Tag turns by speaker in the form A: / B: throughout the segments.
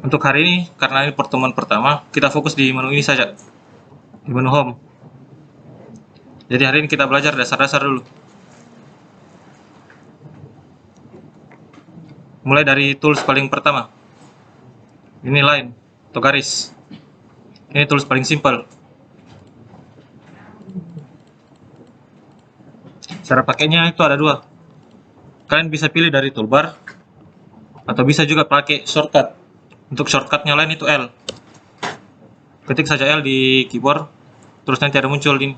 A: Untuk hari ini, karena ini pertemuan pertama, kita fokus di menu ini saja, di menu home. Jadi hari ini kita belajar dasar-dasar dulu. Mulai dari tools paling pertama. Ini line atau garis. Ini tools paling simpel. Cara pakainya itu ada dua. Kalian bisa pilih dari toolbar, atau bisa juga pakai shortcut. Untuk shortcutnya line itu L. Ketik saja L di keyboard, terus nanti ada muncul ini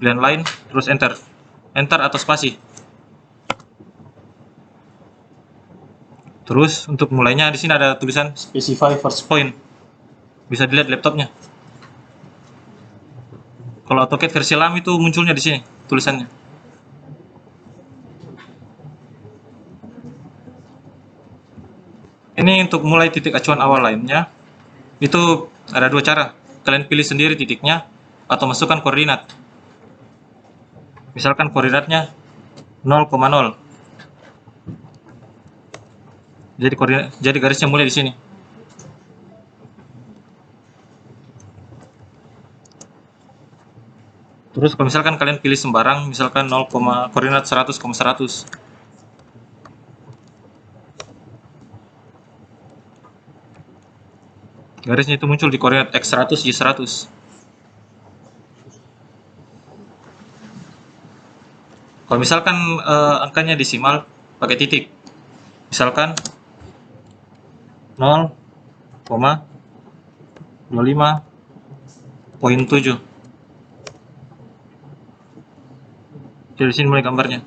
A: pilihan line, terus enter. Enter atau spasi. Terus untuk mulainya di sini ada tulisan specify first point. Bisa dilihat laptopnya. Kalau AutoCAD versi lama itu munculnya di sini tulisannya. Ini untuk mulai titik acuan awal lainnya. Itu ada dua cara. Kalian pilih sendiri titiknya atau masukkan koordinat. Misalkan koordinatnya 0,0. Jadi garisnya mulai di sini. Terus kalau misalkan kalian pilih sembarang, misalkan 0, koordinat 100,100. Garisnya itu muncul di koordinat X100, Y100. Kalau misalkan angkanya desimal pakai titik. Misalkan 0,25.7. Jadi di sini mulai gambarnya.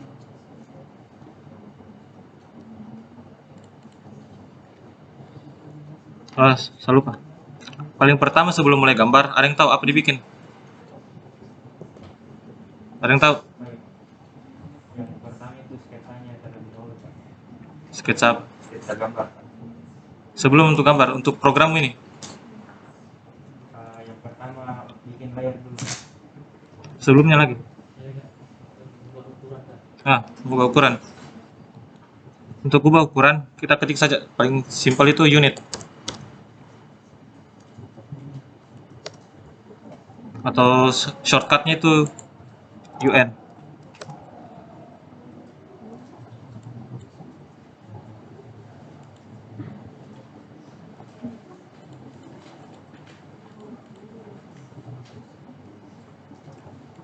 A: Saya lupa. Paling pertama sebelum mulai gambar, ada yang tahu apa dibikin? Ada yang tahu?
B: Yang pertama itu sketsanya terlebih dahulu, Pak.
A: Sketsa
B: Sketsa gambar.
A: sebelum untuk gambar, untuk program ini.
B: Yang pertama bikin layar dulu.
A: Sebelumnya lagi. Ubah ukuran. Untuk ubah ukuran, kita ketik saja. Paling simpel itu unit. Atau shortcutnya itu UN.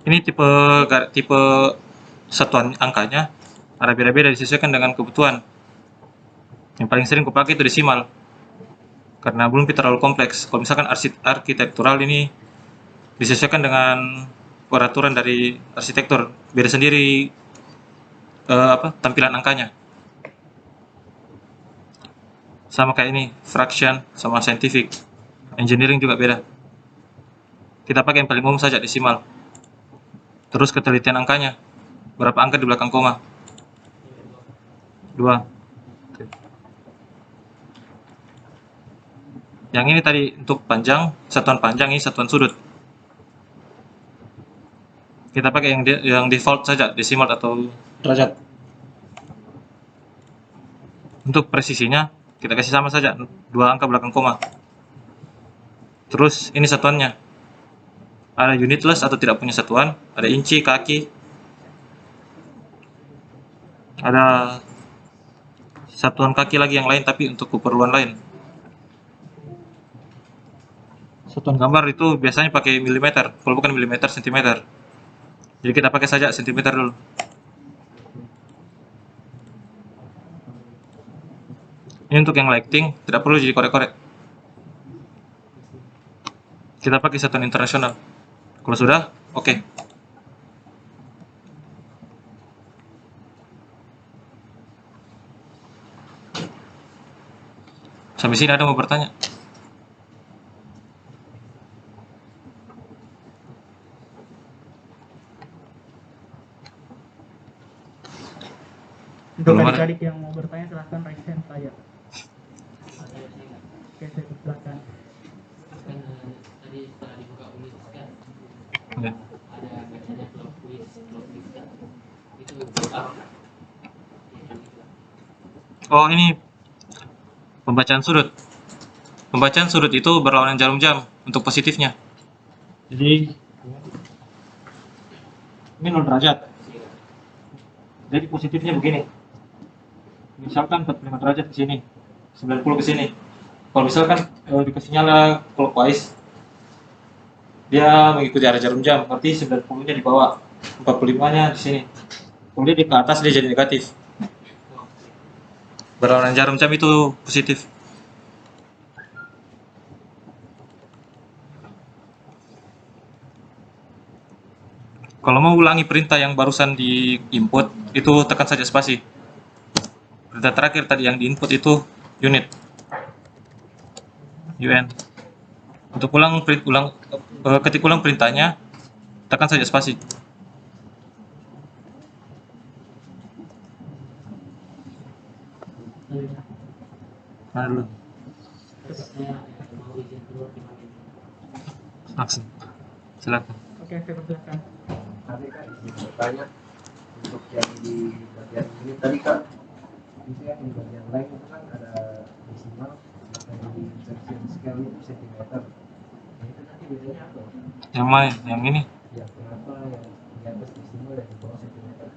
A: Ini tipe satuan angkanya ada beda-beda, disesuaikan dengan kebutuhan. Yang paling sering kupakai itu desimal, karena belum terlalu kompleks. Kalau misalkan arsitektural ini disesuaikan dengan peraturan dari arsitektur, beda sendiri tampilan angkanya. Sama kayak ini, fraction sama scientific, engineering juga beda. Kita pakai yang paling umum saja, desimal. Terus ketelitian angkanya, berapa angka di belakang koma? 2. Yang ini tadi untuk panjang, satuan panjang, ini satuan sudut. Kita pakai yang default saja, desimal atau derajat. Untuk presisinya, kita kasih sama saja, 2 angka belakang koma. Terus ini satuannya. Ada unitless atau tidak punya satuan, ada inci, kaki. Ada satuan kaki lagi yang lain, tapi untuk keperluan lain. Satuan gambar itu biasanya pakai milimeter, kalau bukan milimeter, sentimeter. Jadi kita pakai saja sentimeter dulu. Ini untuk yang lighting, tidak perlu jadi korek-korek. Kita pakai satuan internasional. Kalau sudah, oke. Sampai sini ada mau bertanya?
C: Untuk adik-adik yang mau bertanya silahkan raise hand saja. Oke, saya silakan.
D: Kan tadi setelah dibuka kuis kan
A: Ya.
D: ada bacanya plot twist kan itu apa?
A: Oh, ini pembacaan sudut. Pembacaan sudut itu berlawanan jarum jam untuk positifnya. Jadi ini 0 derajat. Jadi positifnya begini. Misalkan 45 derajat ke sini, 90 ke sini. Kalau misalkan dikasih nyala clockwise, dia mengikuti arah jarum jam, berarti 90-nya di bawah, 45-nya di sini. Kemudian di ke atas dia jadi negatif. Berlawanan jarum jam itu positif. Kalau mau ulangi perintah yang barusan di input, itu tekan saja spasi. Perintah terakhir tadi yang di input itu unit. UN. Untuk ketik ulang perintahnya, tekan saja spasi. Mana dulu?
D: Saya mau izin keluar gimana ini?
A: Langsung. Silakan.
C: Oke, saya persilakan.
E: Tadi kan izin bertanya untuk yang di bagian ini tadi kan itu yang di bagian lain itu kan ada desimal dan di section scale itu sentimeter. Nah itu nanti bedanya apa?
A: Yang mana? Yang ini?
E: Ya kenapa yang di atas desimal dan di bawah sentimeter?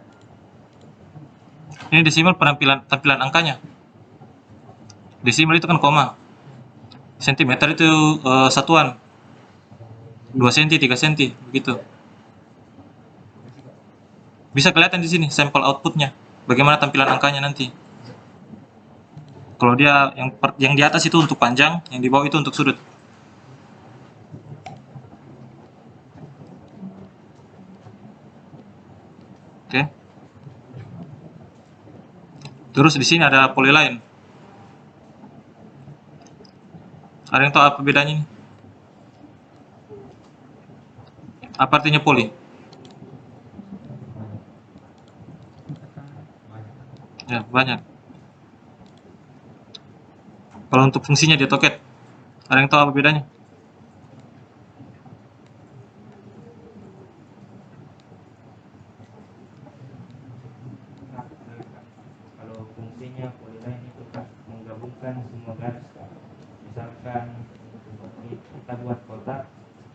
A: Ini desimal tampilan angkanya. Desimal itu kan koma. Sentimeter itu satuan. 2 cm, 3 cm, begitu. Bisa kelihatan di sini sampel outputnya. Bagaimana tampilan angkanya nanti. Kalau dia yang di atas itu untuk panjang, yang di bawah itu untuk sudut. Oke. Terus di sini ada polyline. Ada yang tahu apa bedanya ini? Apa artinya poly? Ya, banyak. Kalau untuk fungsinya di AutoCAD, ada yang tahu apa bedanya?
B: Kalau fungsinya polyline itu Kak, menggabungkan semua garis Kak. Misalkan kita buat kotak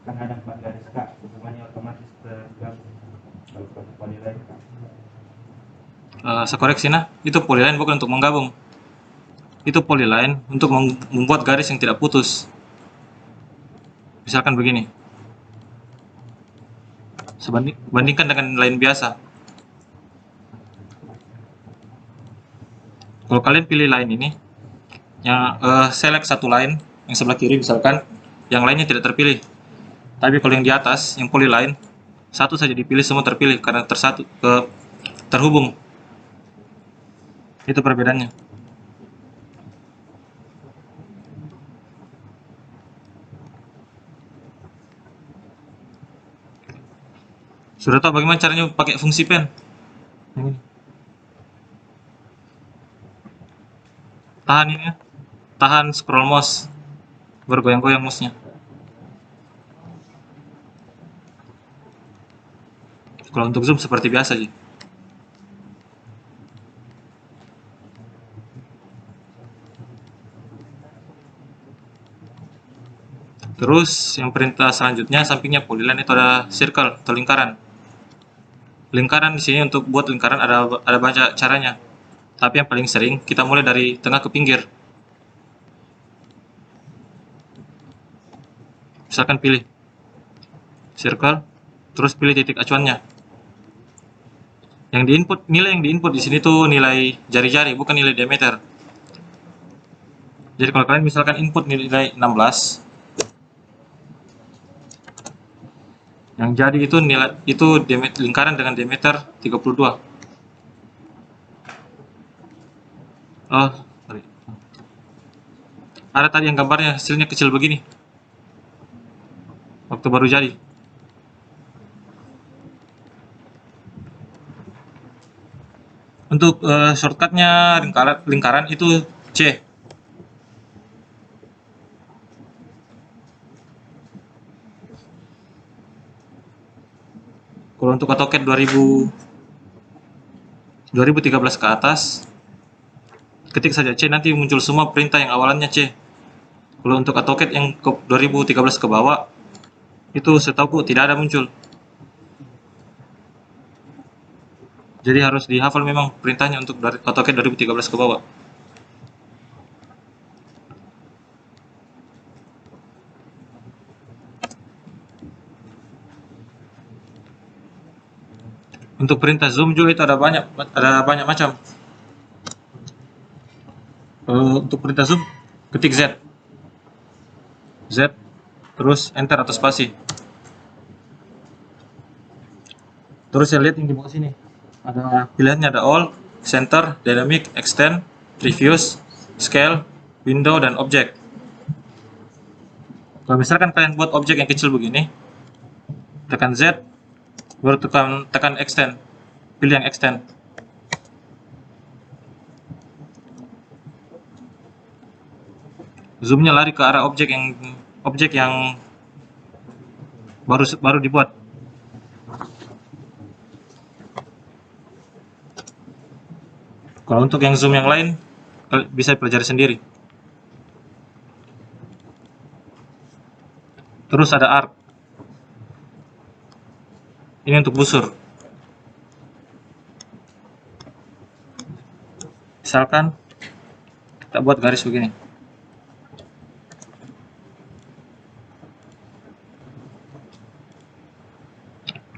B: kan ada 4 garis Kak, semuanya otomatis tergabung. Kalau pakai polyline Kak.
A: Saya koreksi nah, itu polyline bukan untuk menggabung. Itu polyline untuk membuat garis yang tidak putus. Misalkan begini. Bandingkan dengan line biasa. Kalau kalian pilih line ini, yang select satu line yang sebelah kiri misalkan, yang lainnya tidak terpilih. Tapi kalau yang di atas, yang polyline, satu saja dipilih, semua terpilih karena terhubung. Itu perbedaannya. Sudah tahu bagaimana caranya pakai fungsi pen? Yang ini. Tahan ini ya. Tahan scroll mouse. Bergoyang-goyang mouse-nya. Kalau untuk zoom seperti biasa sih. Terus yang perintah selanjutnya sampingnya polyline itu ada circle atau lingkaran. Lingkaran di sini untuk buat lingkaran ada banyak caranya. Tapi yang paling sering kita mulai dari tengah ke pinggir. Misalkan pilih circle, terus pilih titik acuannya. Nilai yang diinput di sini tuh nilai jari-jari, bukan nilai diameter. Jadi kalau kalian misalkan input nilai 16, yang jadi itu lingkaran dengan diameter 32. Oh, sorry. Ada tadi yang gambarnya hasilnya kecil begini. Waktu baru jadi. Untuk shortcutnya lingkaran itu C. Kalau untuk AutoCAD 2013 ke atas, ketik saja C, nanti muncul semua perintah yang awalannya C. Kalau untuk AutoCAD yang ke 2013 ke bawah, itu setahu tidak ada muncul. Jadi harus dihafal memang perintahnya untuk dari AutoCAD 2013 ke bawah. Untuk perintah zoom juga itu ada banyak macam. Untuk perintah zoom, ketik Z, terus enter atau spasi. Terus saya lihat yang di bawah sini, ada pilihannya, ada all, center, dynamic, extend, previous, scale, window, dan object. Kalau misalkan kalian buat objek yang kecil begini, tekan Z, baru tekan extend, pilih yang extend. Zoomnya lari ke arah objek yang baru dibuat. Kalau untuk yang zoom yang lain bisa pelajari sendiri. Terus ada arc. Ini untuk busur. Misalkan kita buat garis begini.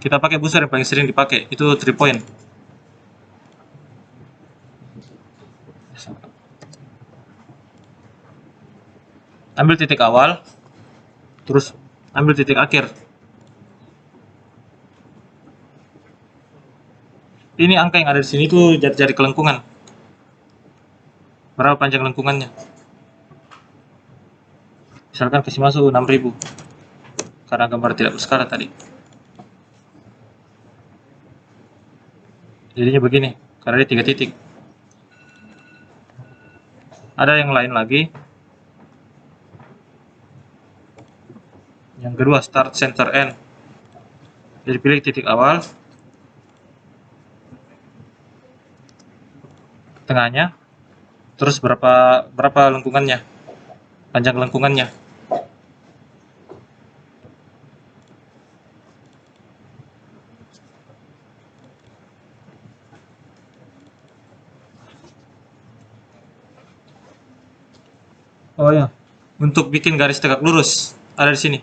A: Kita pakai busur yang paling sering dipakai, itu 3 point. Ambil titik awal, terus ambil titik akhir. Ini angka yang ada di sini itu jari kelengkungan. Berapa panjang lengkungannya? Misalkan kasih masuk 6000. Karena gambar tidak berskala tadi. Jadinya begini, karena dia 3 titik. Ada yang lain lagi. Yang kedua, start, center, end. Jadi pilih titik awal, tengahnya, terus berapa lengkungannya, panjang lengkungannya. Oh ya, untuk bikin garis tegak lurus ada di sini.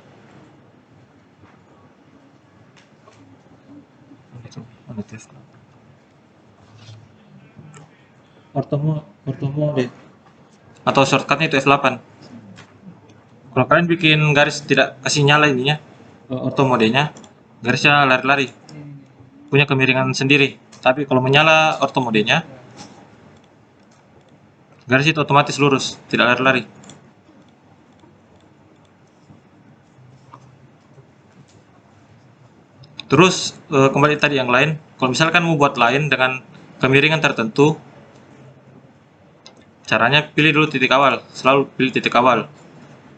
A: Ortho mode atau shortcutnya itu F8. Kalau kalian bikin garis tidak kasih nyala ininya, ortho modenya, garisnya lari-lari, punya kemiringan sendiri. Tapi kalau menyala ortho modenya, garis itu otomatis lurus, tidak lari-lari. Terus kembali tadi yang lain, kalau misalkan mau buat lain dengan kemiringan tertentu, caranya pilih dulu titik awal, selalu pilih titik awal.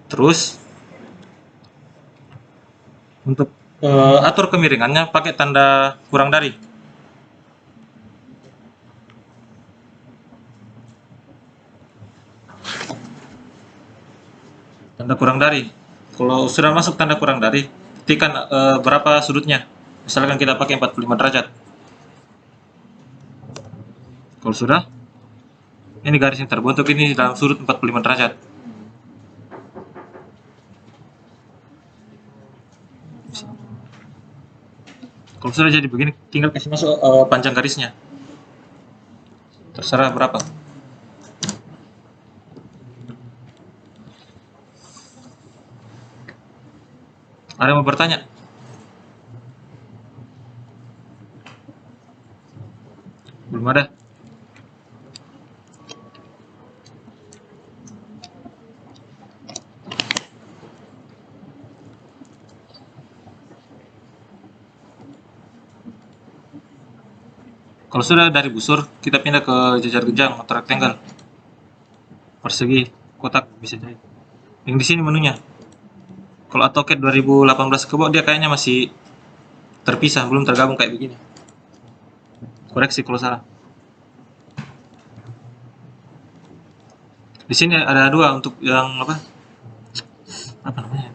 A: Terus untuk atur kemiringannya pakai tanda kurang dari. Tanda kurang dari. Kalau sudah masuk tanda kurang dari, ketikkan berapa sudutnya. Misalkan kita pakai 45 derajat. Kalau sudah, ini garis yang terbentuk ini dalam sudut 45 derajat. Kalau sudah jadi begini, tinggal kasih masuk panjang garisnya. Terserah berapa. Ada yang mau bertanya? Belum ada? Kalau sudah dari busur, kita pindah ke jajar genjang atau rectangle. Persegi, kotak bisa jadi. Yang di sini menunya. Kalau AutoCAD 2018 ke bawah dia kayaknya masih terpisah, belum tergabung kayak begini. Koreksi kalau salah. Di sini ada dua untuk yang apa?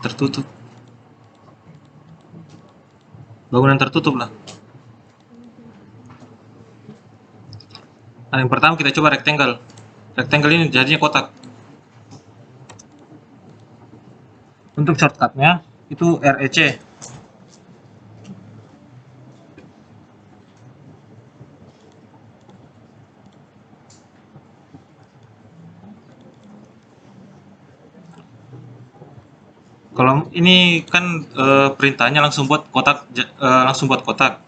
A: tertutup. Bangunan tertutup lah. Nah, yang pertama kita coba rectangle. Rectangle ini jadinya kotak. Untuk shortcutnya itu REC. Kalau ini kan perintahnya langsung buat kotak, langsung buat kotak.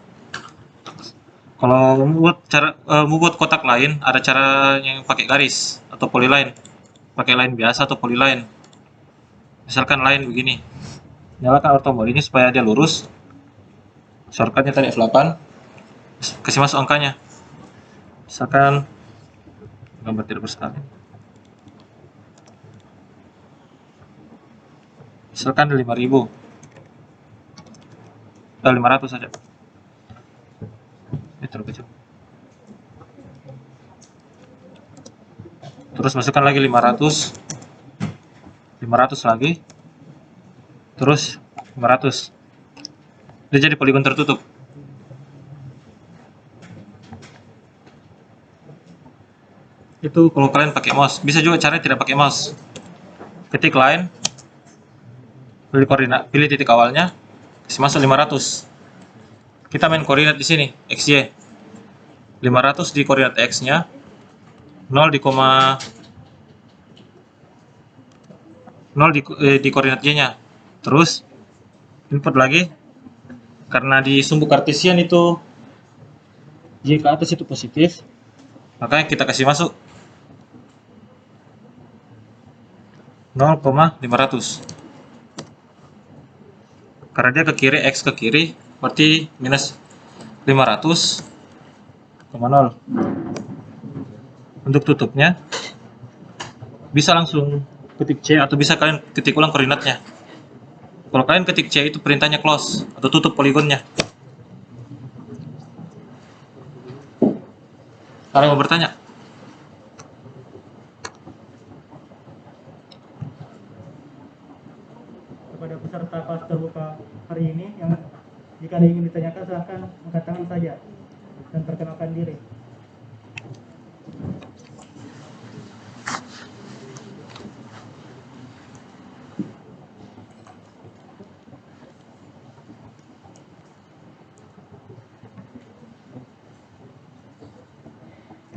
A: Kalau membuat kotak lain, ada cara yang pakai garis atau polyline, pakai line biasa atau polyline. Misalkan line begini, nyalakan auto mode ini supaya dia lurus. Shortcutnya tadi F8, kasih masuk angkanya. Misalkan gambar tidak bersalin. Misalkan 5.000, 500 saja. Ini terlalu kecil. Terus masukkan lagi 500, 500 lagi, terus 500. Dia jadi poligon tertutup. Itu kalau kalian pakai mouse. Bisa juga caranya tidak pakai mouse. Ketik line, pilih koordinat, pilih titik awalnya, kasih masuk 500. Kita main koordinat di sini, XY. 500 di koordinat X-nya, 0 di koma 0 di koordinat Y-nya. Terus input lagi. Karena di sumbu kartesian itu Y ke atas itu positif, makanya kita kasih masuk 0,500. Karena dia ke kiri, X ke kiri, berarti minus 500,0. Untuk tutupnya bisa langsung ketik C atau bisa kalian ketik ulang koordinatnya. Kalau kalian ketik C itu perintahnya close atau tutup poligonnya. Kalian mau bertanya?
C: Kepada peserta kelas terbuka hari ini, yang jika ada yang ingin ditanyakan silahkan angkat tangan saja dan perkenalkan diri.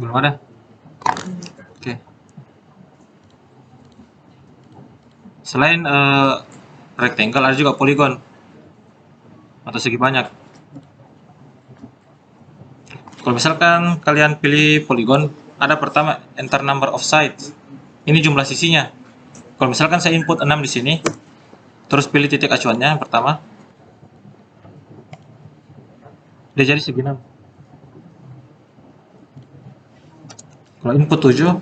A: Belum ada? Oke. Selain rectangle, ada juga polygon atau segi banyak. Kalau misalkan kalian pilih polygon, ada pertama enter number of sides. Ini jumlah sisinya. Kalau misalkan saya input 6 di sini, terus pilih titik acuannya yang pertama, dia jadi segi 6. Kalau input 7,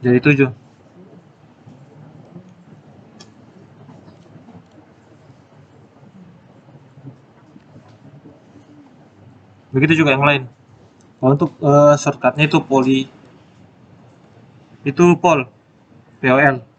A: jadi 7. Begitu juga yang lain. Kalau untuk shortcutnya itu pol, POL.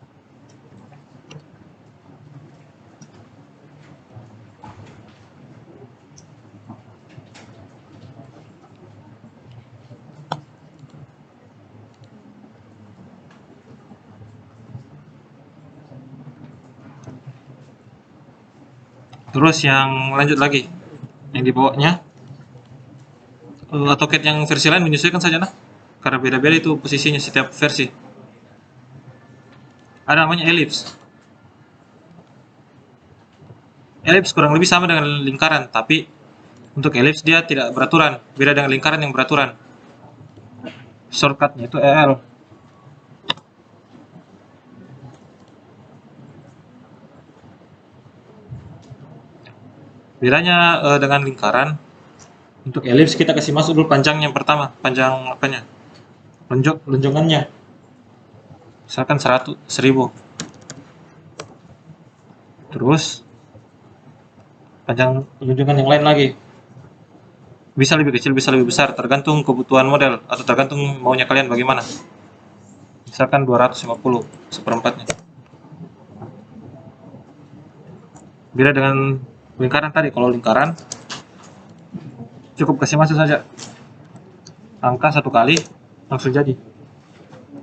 A: Terus yang lanjut lagi, yang di bawahnya AutoCAD yang versi lain menyesuaikan saja lah, karena beda-beda itu posisinya setiap versi. Ada namanya ellipse. Ellipse kurang lebih sama dengan lingkaran, tapi untuk ellipse dia tidak beraturan, beda dengan lingkaran yang beraturan. Shortcutnya itu EL. Bedanya dengan lingkaran, untuk ellipse kita kasih masuk dulu panjangnya yang pertama, panjang apanya? Lonjongannya. Misalkan 1000. Terus panjang lonjongan yang lain lagi. Bisa lebih kecil, bisa lebih besar, tergantung kebutuhan model atau tergantung maunya kalian bagaimana. Misalkan 250 seperempatnya. Beda dengan lingkaran tadi. Kalau lingkaran cukup kasih masuk saja angka 1 kali langsung jadi.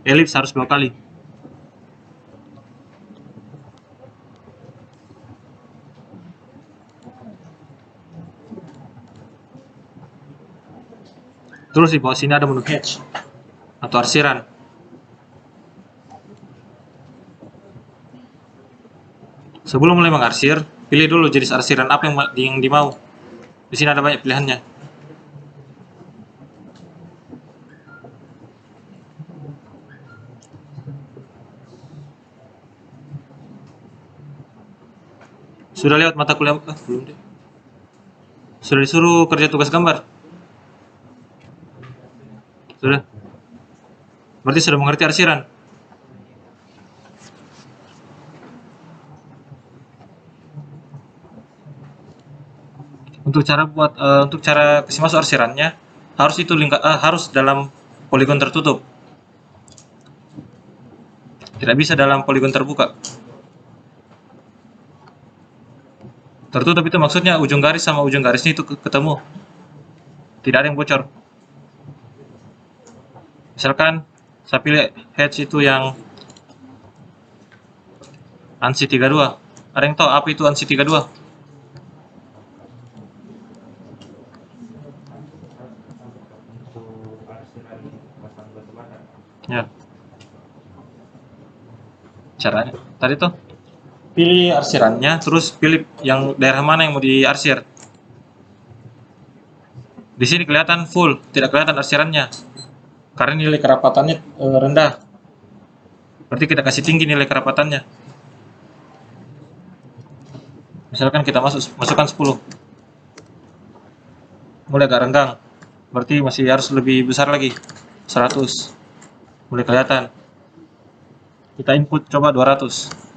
A: Elips harus 2 kali. Terus di bawah sini ada menu hatch atau arsiran. Sebelum mulai mengarsir, pilih dulu jenis arsiran apa yang dimau. Di sini ada banyak pilihannya. Sudah lewat mata kuliah? Belum deh. Sudah disuruh kerja tugas gambar? Sudah. Berarti sudah mengerti arsiran. Untuk cara kasih masuk arsirannya harus dalam poligon tertutup. Tidak bisa dalam poligon terbuka. Tertutup itu maksudnya ujung garis sama ujung garisnya itu ketemu. Tidak ada yang bocor. Misalkan saya pilih hatch itu yang ANSI 32. Ada yang tahu apa itu ANSI 32?
B: Untuk arsiran pasang batu bata.
A: Ya. Caranya tadi tuh pilih arsirannya, terus pilih yang daerah mana yang mau diarsir. Di sini kelihatan full, tidak kelihatan arsirannya karena nilai kerapatannya rendah. Berarti kita kasih tinggi nilai kerapatannya. Misalkan kita masukkan 10, mulai agak renggang, berarti masih harus lebih besar lagi, 100, mulai kelihatan. Kita input coba 200.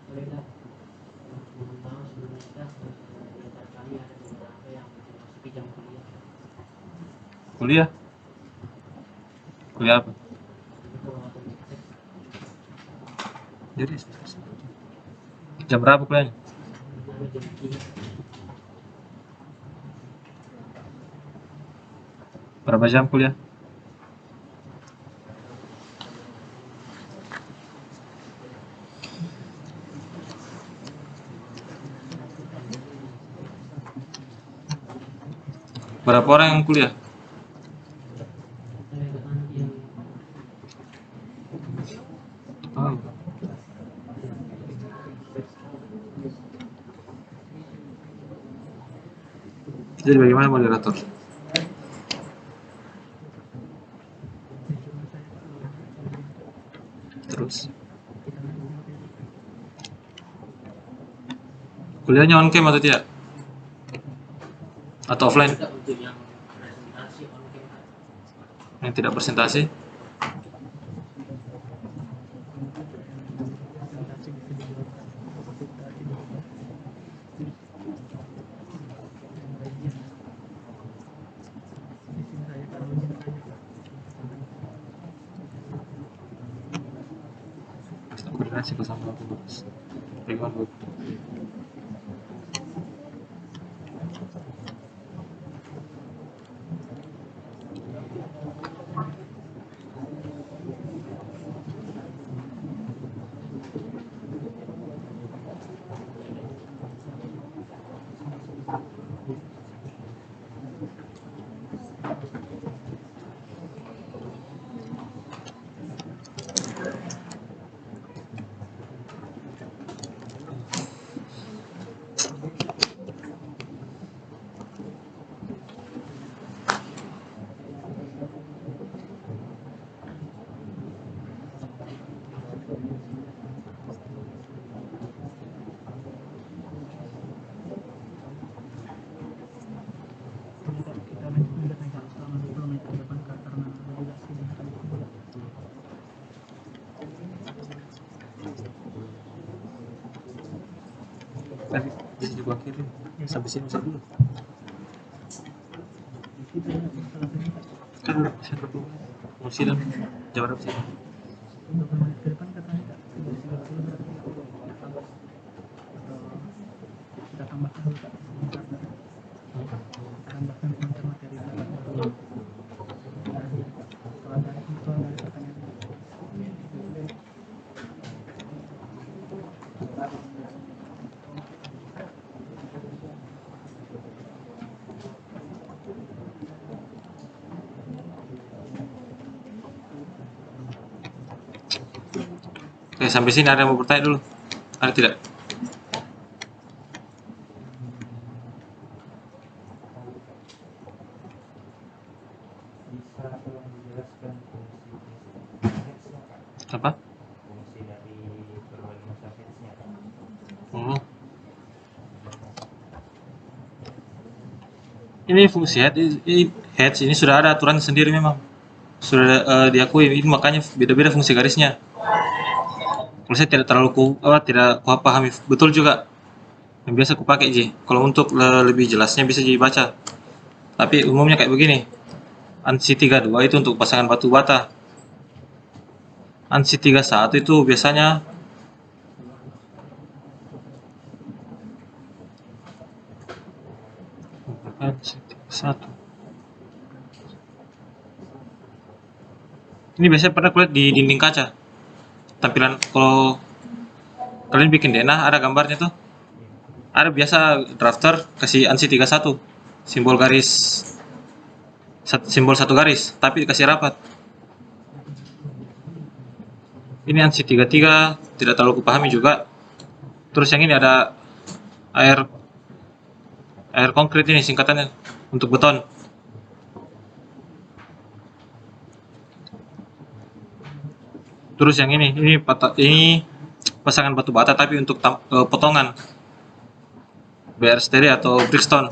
D: Boleh nggak mau tahu sebenarnya di antara kami ada beberapa yang memasuki jam kuliah.
A: Kuliah? Kuliah apa?
D: Jadi kalau waktu praktek
A: Jadi jam berapa kuliahnya?
D: ada jam 3.
A: Berapa jam kuliah? Berapa orang yang kuliah?
D: Saya ke anak yang
A: Oh. Jadi bagaimana moderator? Terus kuliahnya on cam atau tidak? Atau offline?
D: tidak untuk yang presentasi on cam.
A: Yang tidak presentasi? Koordinasi bersama aku, bagaimana Bu?
C: Kita lanjutkan selama 20 menit ke depan karena juga sini.
A: Tadi bisa juga kirim sampai sini bisa dulu.
C: Kita selesai
A: Kan udah bisa dulu. Mau sidang jam berapa sih?
C: 20 menit ke depan katanya.
A: Oke, sampai sini ada yang mau bertanya dulu? Ada tidak?
B: Bisa tolong dijelaskan fungsi headsnya Kak?
A: Apa?
B: Fungsi dari berbagai macam headsnya Kak?
A: Oh. Ini fungsi heads ini sudah ada aturan sendiri memang. Sudah diakui, ini makanya beda-beda fungsi garisnya. Kalau saya tidak terlalu tidak pahami betul juga. Yang biasa aku pakai Ji. Kalau untuk lebih jelasnya bisa dibaca. Tapi umumnya kayak begini. ANSI 32 itu untuk pasangan batu bata. ANSI 31 itu biasanya ANSI 31. Ini biasanya pernah kulihat di dinding kaca. Tampilan kalau kalian bikin denah ada gambarnya tuh. Ada biasa drafter kasih ANSI 31. Simbol garis simbol satu garis, tapi dikasih rapat. Ini ANSI 33 tidak terlalu kupahami juga. Terus yang ini ada air konkrit ini singkatannya untuk beton. Terus yang ini pasangan batu bata tapi untuk potongan BR Steri atau Brickstone.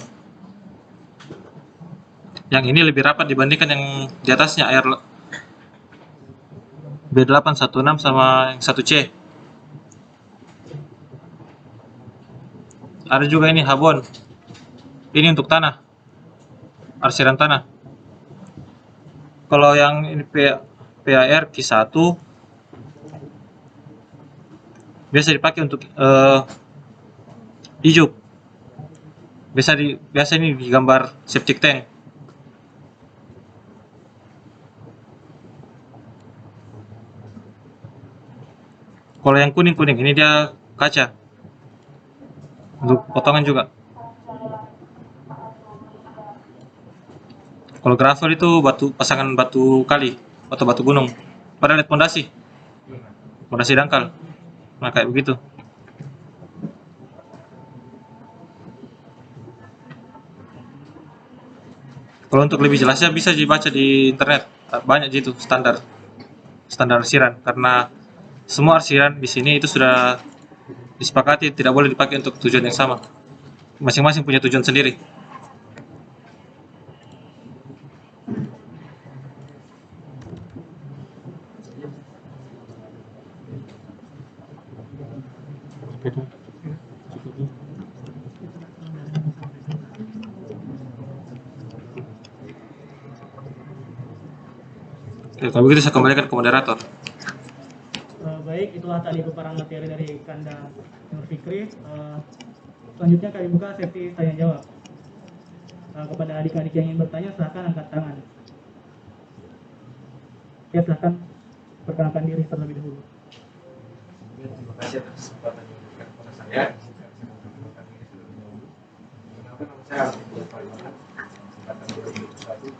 A: Yang ini lebih rapat dibandingkan yang di atasnya air B816 sama yang 1C. Ada juga ini Habon. Ini untuk tanah, arsiran tanah. Kalau yang ini PAR Q1 biasa dipakai untuk ijuk. Biasa ini digambar septic tank. Kalau yang kuning-kuning ini dia kaca. Untuk potongan juga. Kalau gravel itu pasangan batu kali atau batu gunung. Pada lihat pondasi dangkal. Nah kayak begitu. Kalau untuk lebih jelasnya bisa dibaca di internet. Banyak gitu standar arsiran karena semua arsiran di sini itu sudah disepakati tidak boleh dipakai untuk tujuan yang sama. Masing-masing punya tujuan sendiri. Oke, kalau begitu saya kembalikan ke moderator.
C: Baik, itulah tadi paparan materi dari Kanda Nur Fikri. Selanjutnya kami buka sesi tanya jawab. Kepada adik-adik yang ingin bertanya silahkan angkat tangan. Ya, silahkan perkenalkan diri terlebih dahulu.
E: Terima kasih atas kesempatan yang diberikan kepada saya. Perkenalkan diri terlebih dahulu. Perkenalkan nama saya Alvin Palimanan, angkatan 2021,